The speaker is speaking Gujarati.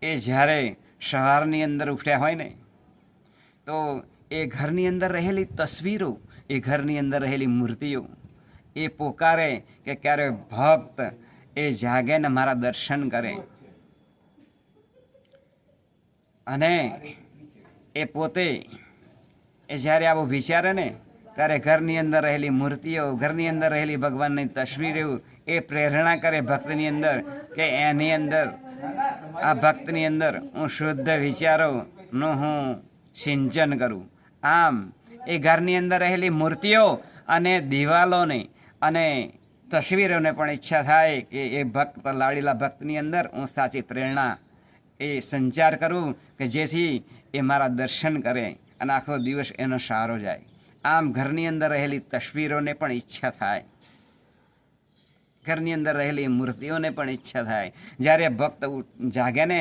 એ જ્યારે સવારની અંદર ઉઠ્યા હોય ને તો એ ઘરની અંદર રહેલી તસવીરો, એ ઘરની અંદર રહેલી મૂર્તિઓ એ પોકારે કે ક્યારે ભક્ત એ જાગે ને મારા દર્શન કરે. અને એ પોતે એ જ્યારે આવું વિચારે ને ત્યારે ઘરની અંદર રહેલી મૂર્તિઓ, ઘરની અંદર રહેલી ભગવાનની તસવીરો એ પ્રેરણા કરે ભક્તની અંદર કે એની અંદર, આ ભક્તની અંદર હું શુદ્ધ વિચારોનું હું સિંચન કરું. આમ એ ઘરની અંદર રહેલી મૂર્તિઓ અને દિવાલોને અને તસવીરોને પણ ઈચ્છા થાય કે એ ભક્ત, લાડીલા ભક્તની અંદર હું સાચી પ્રેરણા એ સંચાર કરું કે જેથી એ મારા દર્શન કરે અને આખો દિવસ એનો સારો જાય. આમ ઘરની અંદર રહેલી તસવીરોને પણ ઈચ્છા થાય, ઘરની અંદર રહેલી મૂર્તિઓને પણ ઈચ્છા થાય. જ્યારે ભક્ત જાગે ને